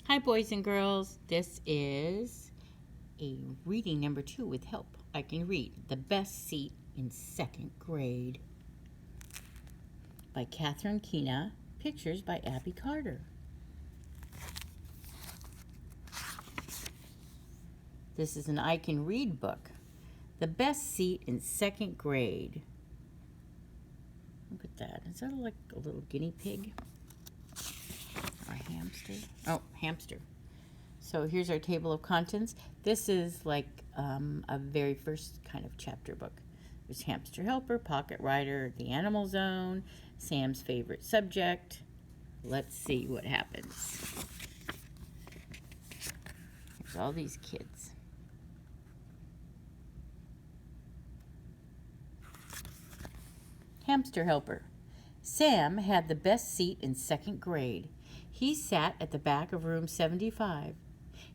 Hi, boys and girls. This is a reading number 2 with help. I can read The Best Seat in Second Grade by Catherine Kina. Pictures by Abby Carter. This is an I Can Read book. The Best Seat in Second Grade. Look at that. Is that like a little guinea pig? Or a hamster? Oh, hamster. So here's our table of contents. This is like a very first kind of chapter book. There's Hamster Helper, Pocket Rider, The Animal Zone, Sam's favorite subject. Let's see what happens. There's all these kids. Hamster Helper. Sam had the best seat in second grade. He sat at the back of room 75.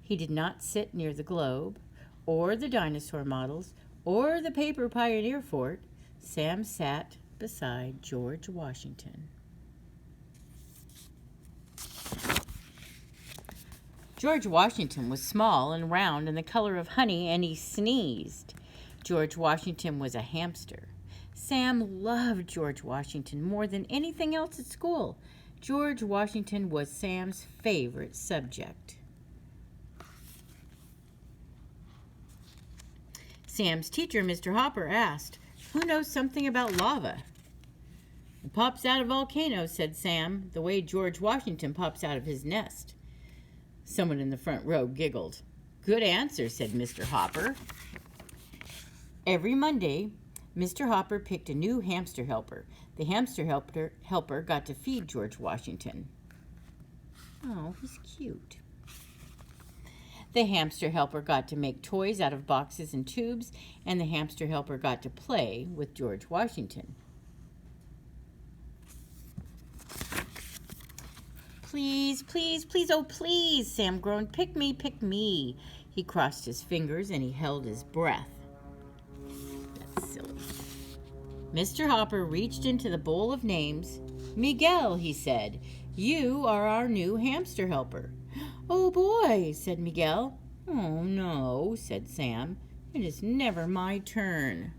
He did not sit near the globe, or the dinosaur models, or the paper pioneer fort. Sam sat beside George Washington. George Washington was small and round and the color of honey, and he sneezed. George Washington was a hamster. Sam loved George Washington more than anything else at school. George Washington was Sam's favorite subject. Sam's teacher, Mr. Hopper, asked, "Who knows something about lava?" "It pops out of volcanoes," said Sam, "the way George Washington pops out of his nest." Someone in the front row giggled. "Good answer," said Mr. Hopper. Every Monday, Mr. Hopper picked a new hamster helper. The hamster helper got to feed George Washington. Oh, he's cute. The hamster helper got to make toys out of boxes and tubes, and the hamster helper got to play with George Washington. "Please, please, please, oh please," Sam groaned. "Pick me, pick me." He crossed his fingers and he held his breath. That's silly. Mr. Hopper reached into the bowl of names. "Miguel," he said, "you are our new hamster helper." "Oh boy," said Miguel. "Oh no," said Sam. "It is never my turn."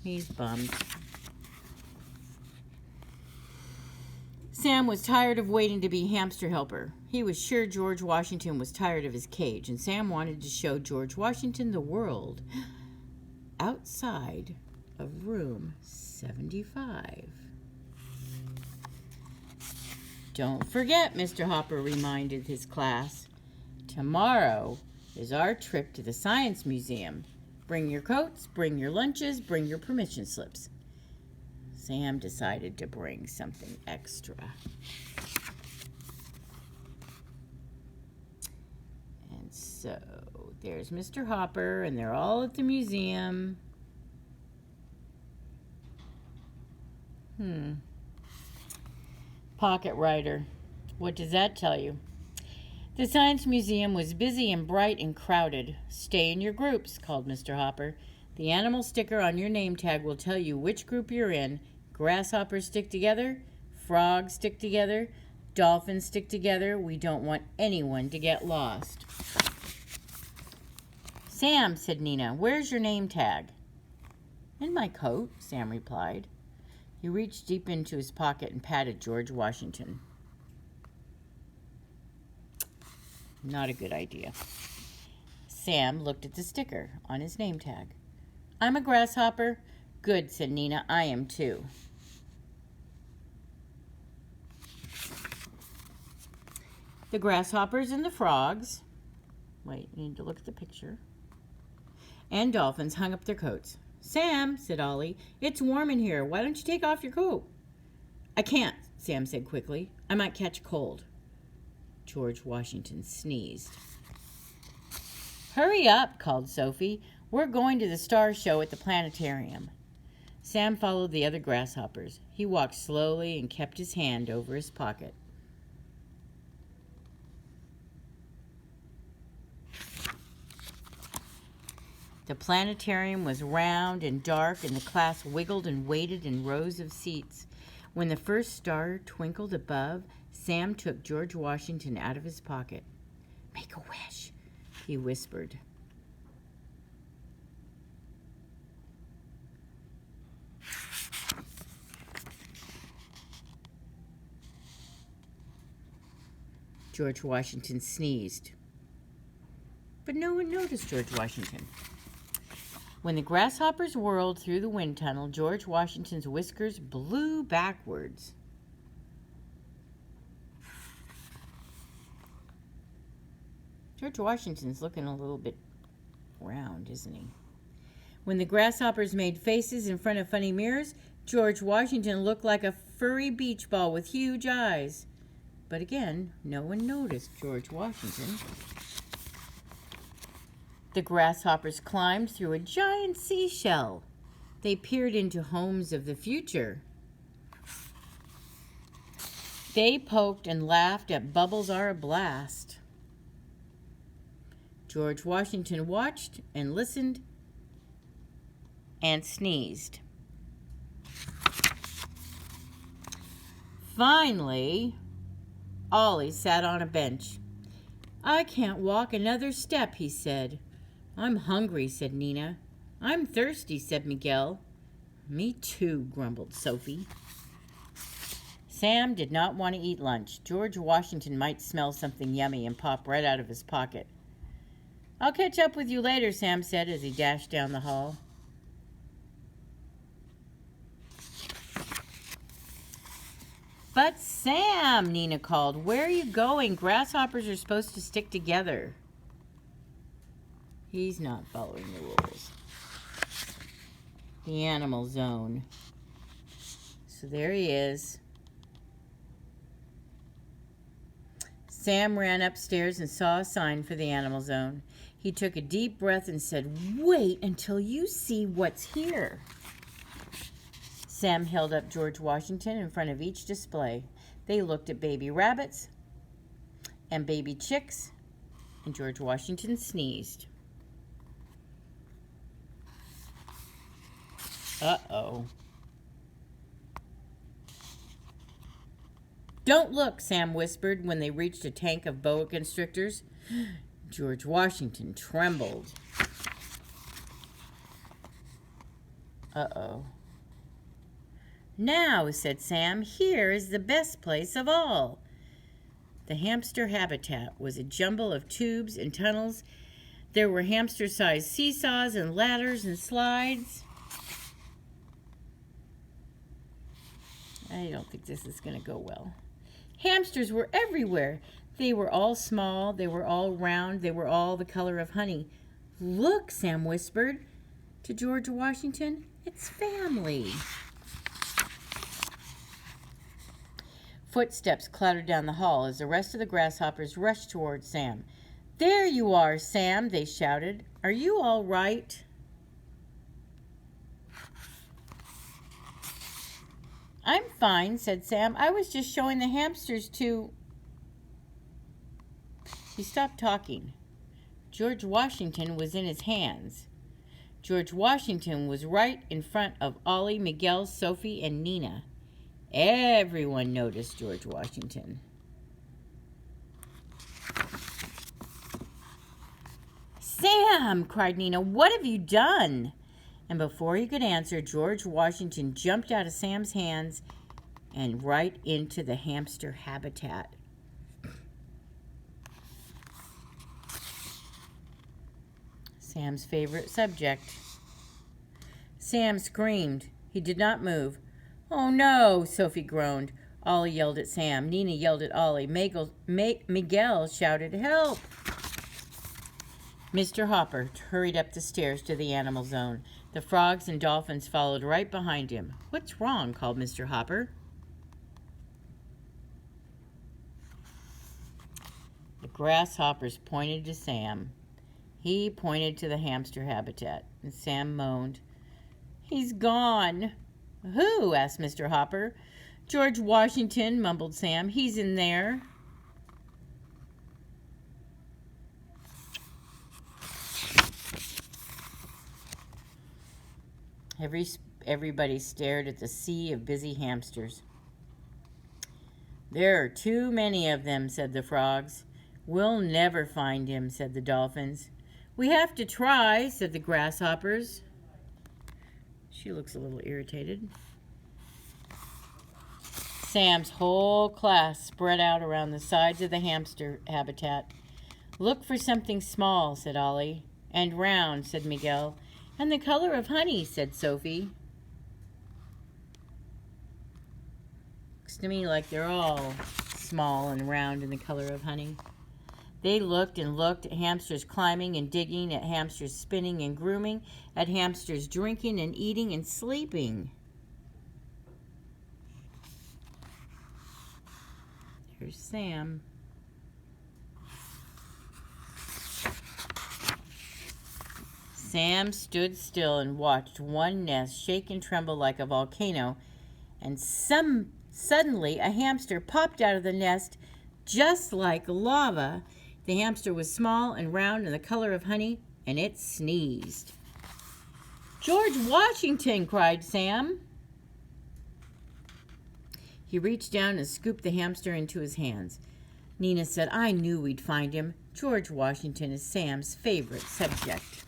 He's bummed. Sam was tired of waiting to be hamster helper. He was sure George Washington was tired of his cage, and Sam wanted to show George Washington the world outside of room 75. "Don't forget," Mr. Hopper reminded his class, "tomorrow is our trip to the Science Museum. Bring your coats, bring your lunches, bring your permission slips." Sam decided to bring something extra. And so there's Mr. Hopper, and they're all at the museum. Pocket Rider. What does that tell you? The Science Museum was busy and bright and crowded. "Stay in your groups," called Mr. Hopper. "The animal sticker on your name tag will tell you which group you're in. Grasshoppers stick together. Frogs stick together. Dolphins stick together. We don't want anyone to get lost." "Sam," said Nina, "where's your name tag?" "In my coat," Sam replied. He reached deep into his pocket and patted George Washington. Not a good idea. Sam looked at the sticker on his name tag. "I'm a grasshopper." "Good," said Nina. "I am too." The grasshoppers and the frogs, wait, you need to look at the picture, and dolphins hung up their coats. "Sam," said Ollie, "it's warm in here. Why don't you take off your coat?" "I can't," Sam said quickly. "I might catch a cold." George Washington sneezed. "Hurry up," called Sophie. "We're going to the star show at the planetarium." Sam followed the other grasshoppers. He walked slowly and kept his hand over his pocket. The planetarium was round and dark, and the class wiggled and waited in rows of seats. When the first star twinkled above, Sam took George Washington out of his pocket. "Make a wish," he whispered. George Washington sneezed. But no one noticed George Washington. When the grasshoppers whirled through the wind tunnel, George Washington's whiskers blew backwards. George Washington's looking a little bit round, isn't he? When the grasshoppers made faces in front of funny mirrors, George Washington looked like a furry beach ball with huge eyes. But again, no one noticed George Washington. The grasshoppers climbed through a giant seashell. They peered into homes of the future. They poked and laughed at Bubbles Are a Blast. George Washington watched and listened and sneezed. Finally, Ollie sat on a bench. "I can't walk another step," he said. "I'm hungry," said Nina. "I'm thirsty," said Miguel. "Me too," grumbled Sophie. Sam did not want to eat lunch. George Washington might smell something yummy and pop right out of his pocket. "I'll catch up with you later," Sam said as he dashed down the hall. "But Sam," Nina called, "where are you going? Grasshoppers are supposed to stick together." He's not following the rules. The animal zone. So there he is. Sam ran upstairs and saw a sign for the animal zone. He took a deep breath and said, "Wait until you see what's here." Sam held up George Washington in front of each display. They looked at baby rabbits and baby chicks, and George Washington sneezed. Uh-oh. "Don't look," Sam whispered when they reached a tank of boa constrictors. George Washington trembled. Uh-oh. "Now," said Sam, "here is the best place of all." The Hamster Habitat was a jumble of tubes and tunnels. There were hamster-sized seesaws and ladders and slides. I don't think this is going to go well. Hamsters were everywhere. They were all small. They were all round. They were all the color of honey. "Look," Sam whispered to George Washington. "It's family." Footsteps clattered down the hall as the rest of the grasshoppers rushed toward Sam. "There you are, Sam," they shouted. "Are you all right?" "I'm fine," said Sam. "I was just showing the hamsters to..." He stopped talking. George Washington was in his hands. George Washington was right in front of Ollie, Miguel, Sophie, and Nina. Everyone noticed George Washington. "Sam!" cried Nina. "What have you done?" And before he could answer, George Washington jumped out of Sam's hands and right into the hamster habitat. Sam's favorite subject. Sam screamed. He did not move. "Oh no," Sophie groaned. Ollie yelled at Sam. Nina yelled at Ollie. Miguel shouted, "Help!" Mr. Hopper hurried up the stairs to the animal zone. The frogs and dolphins followed right behind him. "What's wrong?" called Mr. Hopper. The grasshoppers pointed to Sam. He pointed to the hamster habitat, and Sam moaned. "He's gone." "Who?" asked Mr. Hopper. "George Washington," mumbled Sam. "He's in there." Everybody stared at the sea of busy hamsters. There are too many of them, said the frogs. We'll never find him, said the dolphins. We have to try, said the grasshoppers. She looks a little irritated. Sam's whole class spread out around the sides of the hamster habitat. Look for something small, said Ollie. And round, said Miguel. And the color of honey, said Sophie. Looks to me like they're all small and round in the color of honey. They looked and looked at hamsters climbing and digging, at hamsters spinning and grooming, at hamsters drinking and eating and sleeping. Here's Sam. Sam stood still and watched one nest shake and tremble like a volcano, and suddenly a hamster popped out of the nest just like lava. The hamster was small and round and the color of honey, and it sneezed. George Washington, cried Sam. He reached down and scooped the hamster into his hands. Nina said, I knew we'd find him. George Washington is Sam's favorite subject.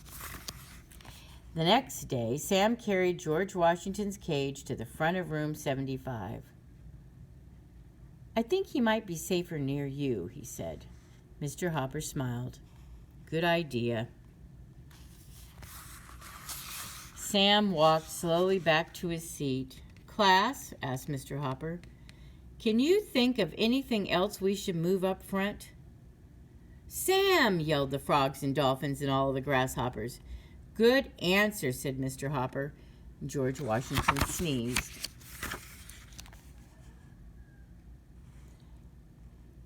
The next day, Sam carried George Washington's cage to the front of room 75. I think he might be safer near you, he said. Mr. Hopper smiled. Good idea. Sam walked slowly back to his seat. Class, asked Mr. Hopper, can you think of anything else we should move up front? Sam, yelled the frogs and dolphins and all the grasshoppers. Good answer, said Mr. Hopper. George Washington sneezed.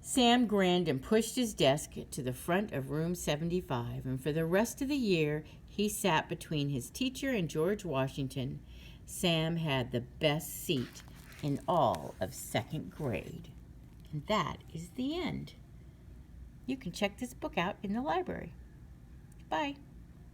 Sam grinned and pushed his desk to the front of room 75, and for the rest of the year, he sat between his teacher and George Washington. Sam had the best seat in all of second grade. And that is the end. You can check this book out in the library. Bye.